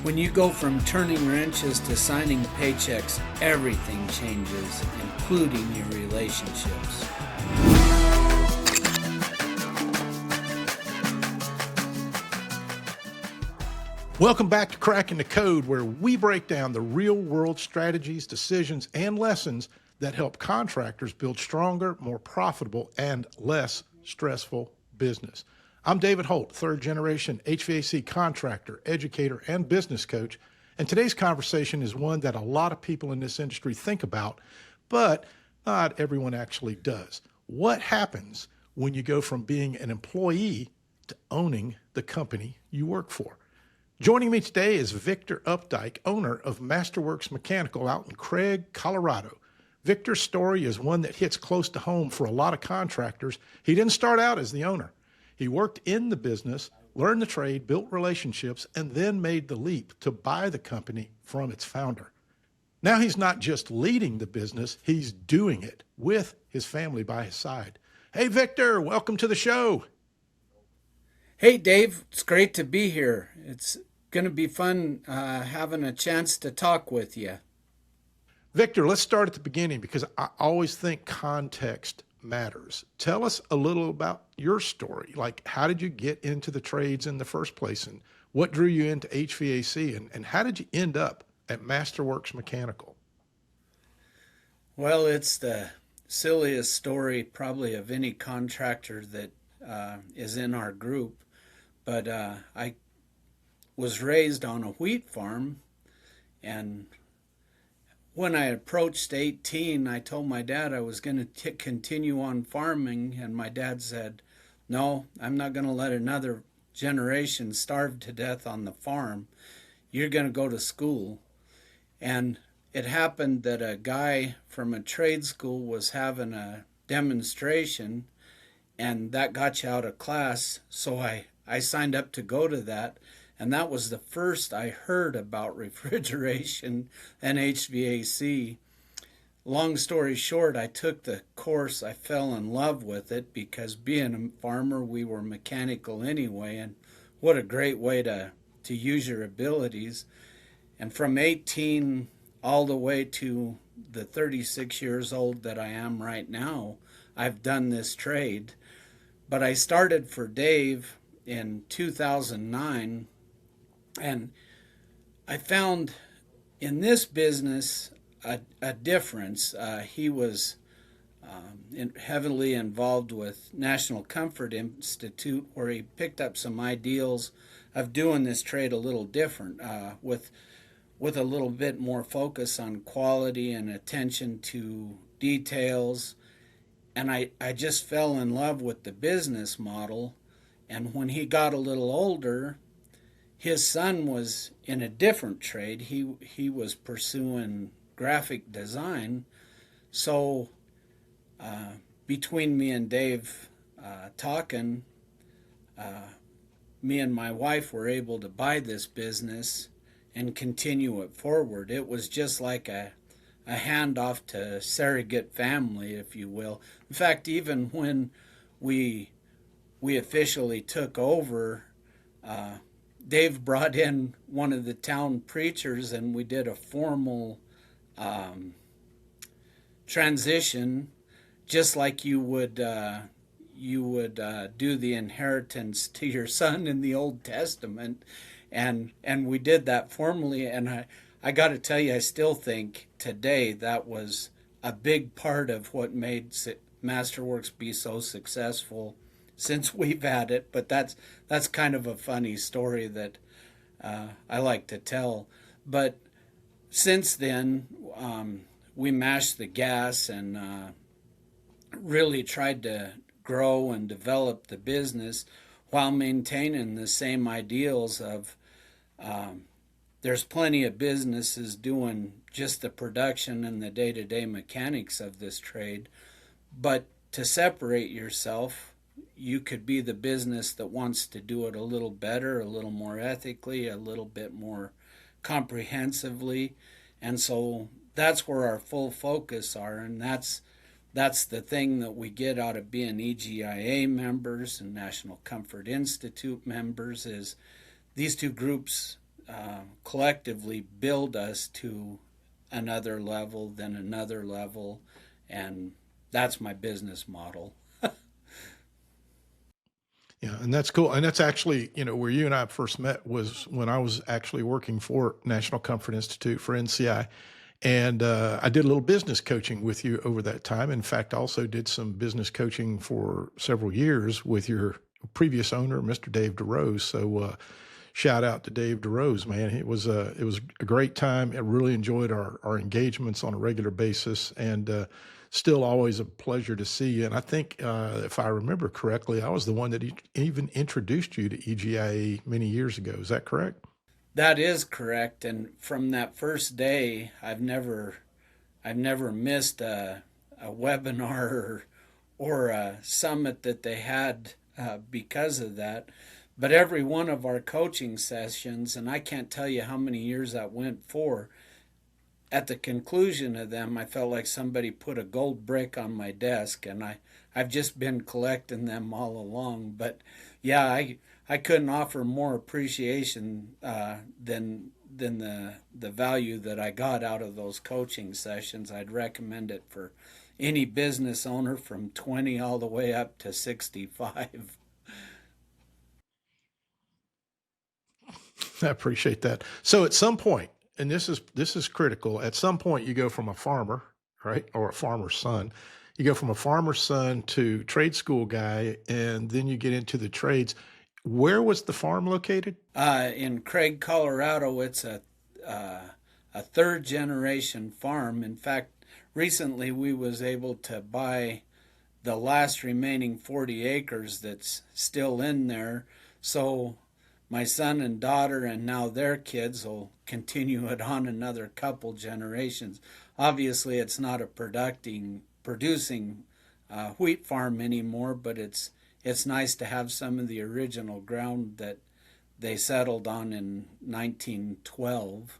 When you go from turning wrenches to signing paychecks, everything changes, including your relationships. Welcome back to Cracking the Code, where we break down the real-world strategies, decisions, and lessons that help contractors build stronger, more profitable, and less stressful business. I'm David Holt, third-generation HVAC contractor, educator, and business coach, and today's conversation is one that a lot of people in this industry think about, but not everyone actually does. What happens when you go from being an employee to owning the company you work for? Joining me today is Victor Updike, owner of Masterworks Mechanical out in Craig, Colorado. Victor's story is one that hits close to home for a lot of contractors. He didn't start out as the owner. He worked in the business, learned the trade, built relationships, and then made the leap to buy the company from its founder. Now he's not just leading the business, he's doing it with his family by his side. Hey, Victor, welcome to the show. Hey, Dave, it's great to be here. It's going to be fun having a chance to talk with you. Victor, let's start at the beginning because I always think context matters. Tell us a little about your story. Like, how did you get into the trades in the first place, and what drew you into HVAC, and how did you end up at Masterworks Mechanical? Well, it's the silliest story probably of any contractor that is in our group, but I was raised on a wheat farm, and when I approached 18, I told my dad I was going to continue on farming, and my dad said, "No, I'm not going to let another generation starve to death on the farm. You're going to go to school." And it happened that a guy from a trade school was having a demonstration, and that got you out of class, so I signed up to go to that. And that was the first I heard about refrigeration and HVAC. Long story short, I took the course. I fell in love with it because being a farmer, we were mechanical anyway. And what a great way to use your abilities. And from 18 all the way to the 36 years old that I am right now, I've done this trade. But I started for Dave in 2009. And I found in this business a difference. He was heavily involved with National Comfort Institute, where he picked up some ideals of doing this trade a little different, with a little bit more focus on quality and attention to details. And I just fell in love with the business model. And when he got a little older, his son was in a different trade. He was pursuing graphic design. So between me and Dave talking, me and my wife were able to buy this business and continue it forward. It was just like a handoff to surrogate family, if you will. In fact, even when we officially took over, Dave brought in one of the town preachers, and we did a formal transition, just like you would do the inheritance to your son in the Old Testament, and we did that formally. And I got to tell you, I still think today that was a big part of what made Masterworks be so successful since we've had it. But that's kind of a funny story that I like to tell. But since then, we mashed the gas and really tried to grow and develop the business while maintaining the same ideals of there's plenty of businesses doing just the production and the day-to-day mechanics of this trade, but to separate yourself, you could be the business that wants to do it a little better, a little more ethically, a little bit more comprehensively. And so that's where our full focus are, and that's the thing that we get out of being EGIA members and National Comfort Institute members is these two groups collectively build us to another level, then another level, and that's my business model. Yeah, and that's cool. And that's actually, where you and I first met was when I was actually working for National Comfort Institute for NCI. And I did a little business coaching with you over that time. In fact, I also did some business coaching for several years with your previous owner, Mr. Dave DeRose. So shout out to Dave DeRose, man. It was a great time. I really enjoyed our engagements on a regular basis, and still always a pleasure to see you. And I think, if I remember correctly, I was the one that even introduced you to EGIA many years ago. Is that correct? That is correct. And from that first day, I've never missed a webinar or a summit that they had because of that. But every one of our coaching sessions, and I can't tell you how many years that went for, at the conclusion of them, I felt like somebody put a gold brick on my desk, and I've just been collecting them all along. But yeah, I couldn't offer more appreciation than the value that I got out of those coaching sessions. I'd recommend it for any business owner from 20 all the way up to 65. I appreciate that. So at some point, and this is critical, at some point you go from a farmer, right, or a farmer's son, you go from a farmer's son to trade school guy, and then you get into the trades. Where was the farm located? In Craig, Colorado, it's a third generation farm. In fact, recently we was able to buy the last remaining 40 acres that's still in there. So my son and daughter and now their kids will continue it on another couple generations. Obviously, it's not a producing wheat farm anymore, but it's nice to have some of the original ground that they settled on in 1912.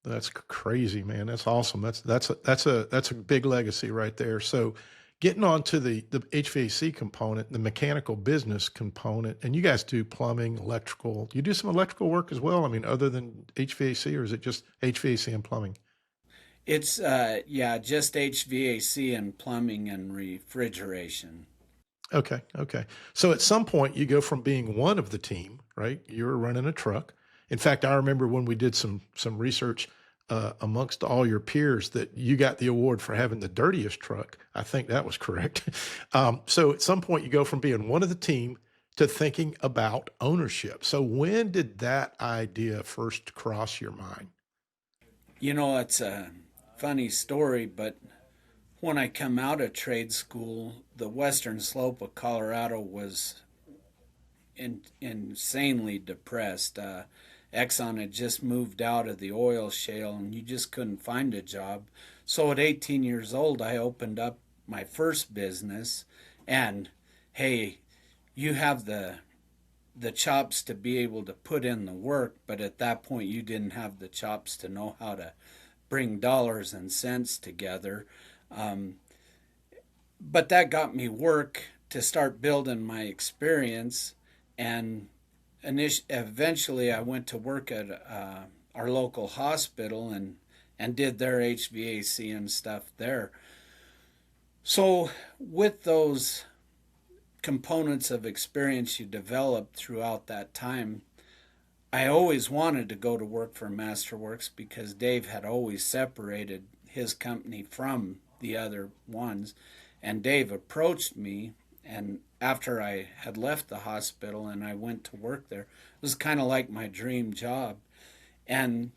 That's crazy, man. That's awesome. That's a big legacy right there. So, getting on to the HVAC component, the mechanical business component, and you guys do plumbing, electrical. You do some electrical work as well. I mean, other than HVAC, or is it just HVAC and plumbing? It's yeah, just HVAC and plumbing and refrigeration. Okay, okay. So at some point, you go from being one of the team, right? You're running a truck. In fact, I remember when we did some research amongst all your peers that you got the award for having the dirtiest truck. I think that was correct. So at some point, you go from being one of the team to thinking about ownership. So when did that idea first cross your mind? It's a funny story, but when I come out of trade school, the western slope of Colorado was insanely depressed. Exxon had just moved out of the oil shale, and you just couldn't find a job. So at 18 years old, I opened up my first business, and hey, you have the chops to be able to put in the work, but at that point, you didn't have the chops to know how to bring dollars and cents together. Um, but that got me work to start building my experience, and eventually I went to work at our local hospital and did their HVAC and stuff there. So with those components of experience you develop throughout that time, I always wanted to go to work for Masterworks because Dave had always separated his company from the other ones. And Dave approached me, and after I had left the hospital and I went to work there, it was kind of like my dream job. And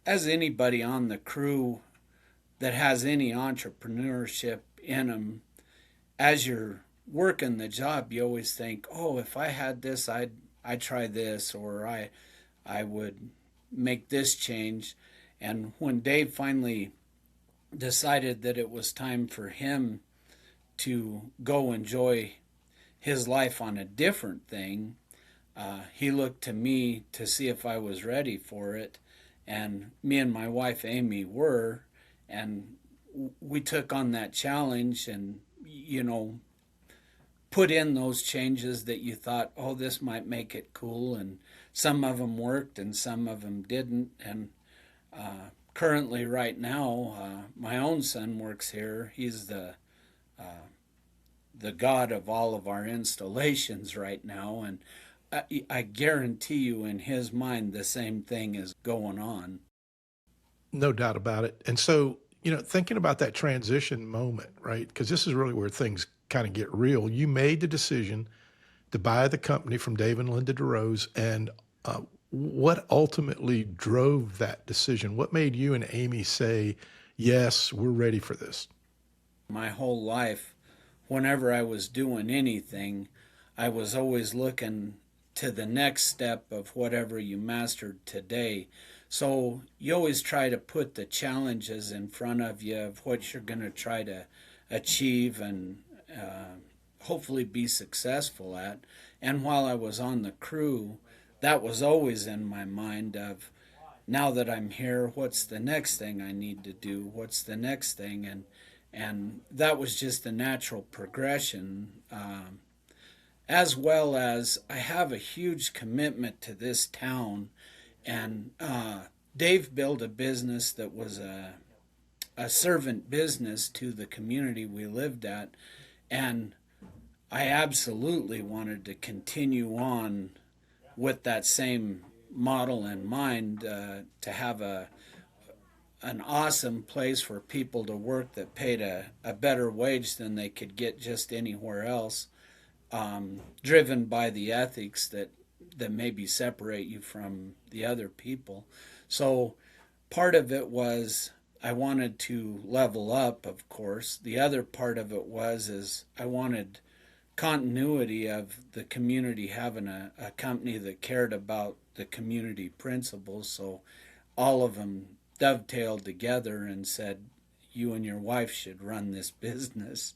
as anybody on the crew that has any entrepreneurship in them, as you're working the job, you always think, oh, if I had this, I'd try this, or I would make this change. And when Dave finally decided that it was time for him to go enjoy his life on a different thing, he looked to me to see if I was ready for it. And me and my wife Amy were, and we took on that challenge and, put in those changes that you thought, oh, this might make it cool, and some of them worked and some of them didn't. And currently, right now, my own son works here. He's the god of all of our installations right now, and I guarantee you, in his mind, the same thing is going on. No doubt about it. And so, thinking about that transition moment, right? Because this is really where things kind of get real. You made the decision to buy the company from Dave and Linda DeRose, and what ultimately drove that decision? What made you and Amy say, yes, we're ready for this? My whole life, whenever I was doing anything, I was always looking to the next step of whatever you mastered today. So you always try to put the challenges in front of you of what you're going to try to achieve and hopefully be successful at. And while I was on the crew, that was always in my mind of, now that I'm here, what's the next thing I need to do? What's the next thing? And that was just a natural progression. As well as I have a huge commitment to this town, and Dave built a business that was a servant business to the community we lived at, and I absolutely wanted to continue on with that same model in mind, to have an awesome place for people to work that paid a better wage than they could get just anywhere else, driven by the ethics that maybe separate you from the other people. So part of it was I wanted to level up, of course. The other part of it was is I wanted continuity of the community having a company that cared about the community principles. So all of them dovetailed together and said, you and your wife should run this business.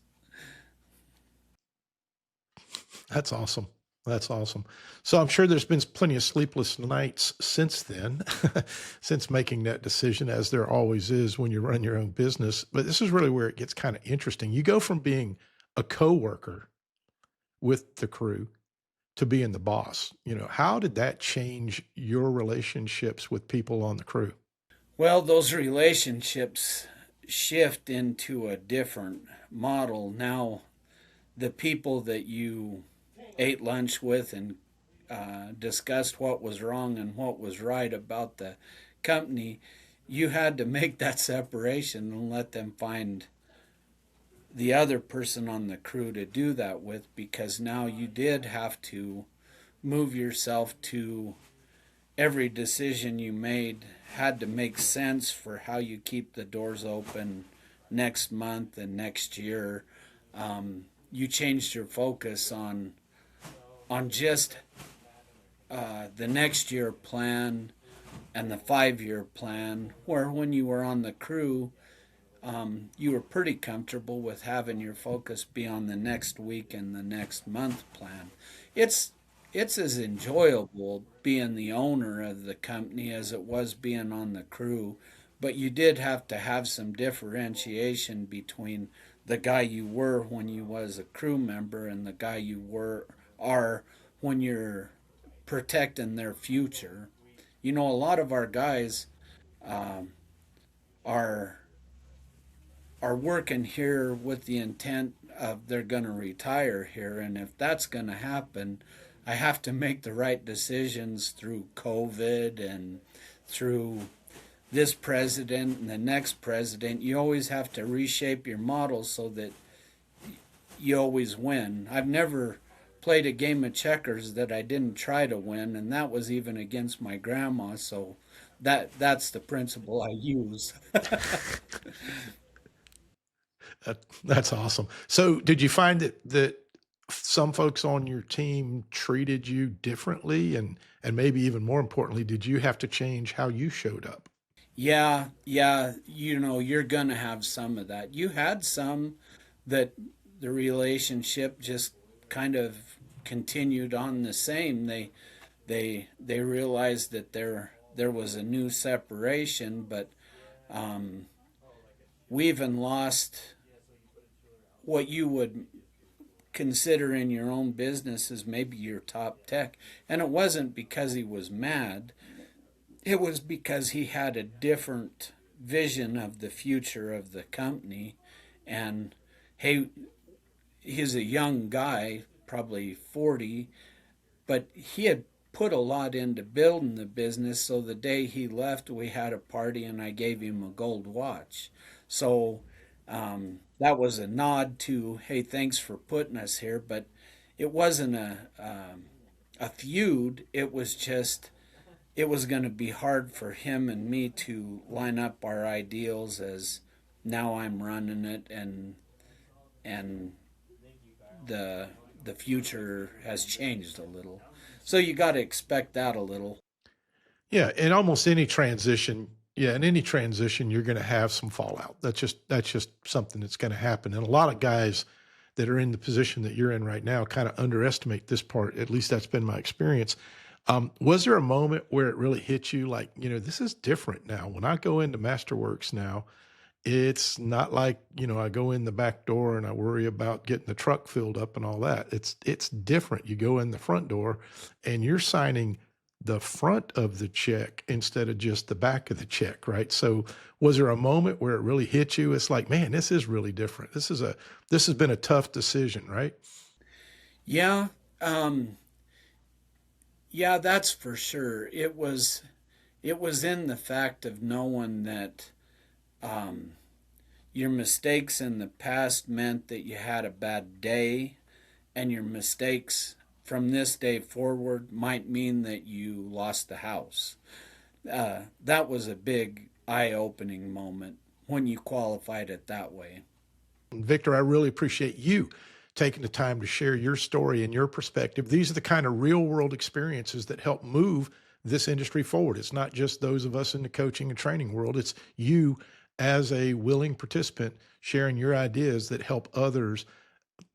That's awesome. That's awesome. So I'm sure there's been plenty of sleepless nights since then, since making that decision, as there always is when you run your own business. But this is really where it gets kind of interesting. You go from being a coworker with the crew to being the boss. How did that change your relationships with people on the crew? Well, those relationships shift into a different model. Now, the people that you ate lunch with and discussed what was wrong and what was right about the company, you had to make that separation and let them find the other person on the crew to do that with, because now you did have to move yourself to every decision you made had to make sense for how you keep the doors open next month and next year. You changed your focus on just the next year plan and the 5 year plan, where when you were on the crew, you were pretty comfortable with having your focus be on the next week and the next month plan. It's it's as enjoyable being the owner of the company as it was being on the crew, but you did have to have some differentiation between the guy you were when you was a crew member and the guy you were are when you're protecting their future. You know, a lot of our guys um, are are working here with the intent of they're going to retire here, and if that's going to happen, I have to make the right decisions through COVID and through this president and the next president. You always have to reshape your model so that you always win. I've never played a game of checkers that I didn't try to win, and that was even against my grandma. So that's the principle I use. That's awesome. So, did you find that some folks on your team treated you differently, and maybe even more importantly, did you have to change how you showed up? Yeah, yeah, you know, you're gonna have some of that. You had some that the relationship just kind of continued on the same. They realized that there was a new separation, but we even lost what you would consider in your own business as maybe your top tech. And it wasn't because he was mad, it was because he had a different vision of the future of the company. And hey, he's a young guy, probably 40, but he had put a lot into building the business. So the day he left, we had a party and I gave him a gold watch. So that was a nod to, hey, thanks for putting us here. But it wasn't a feud. It was just, it was going to be hard for him and me to line up our ideals as now I'm running it, and the future has changed a little. So you got to expect that a little. Yeah, in almost any transition, yeah, in any transition, you're going to have some fallout. That's just something that's going to happen. And a lot of guys that are in the position that you're in right now kind of underestimate this part. At least that's been my experience. Was there a moment where it really hit you like, this is different now? When I go into Masterworks now, it's not like, I go in the back door and I worry about getting the truck filled up and all that. It's different. You go in the front door and you're signing the front of the check instead of just the back of the check, right? So was there a moment where it really hit you? It's like, man, this is really different. This has been a tough decision, right? Yeah, yeah, that's for sure. It was in the fact of knowing that um, your mistakes in the past meant that you had a bad day, and your mistakes from this day forward might mean that you lost the house. That was a big eye opening moment when you qualified it that way. Victor, I really appreciate you taking the time to share your story and your perspective. These are the kind of real world experiences that help move this industry forward. It's not just those of us in the coaching and training world. It's you as a willing participant sharing your ideas that help others,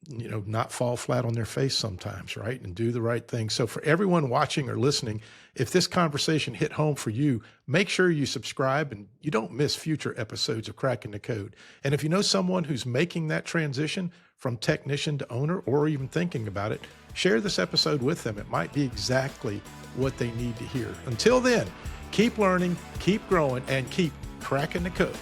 not fall flat on their face sometimes, right? And do the right thing. So for everyone watching or listening, if this conversation hit home for you, make sure you subscribe and you don't miss future episodes of Cracking the Code. And if you know someone who's making that transition from technician to owner or even thinking about it, share this episode with them. It might be exactly what they need to hear. Until then, keep learning, keep growing, and keep cracking the code.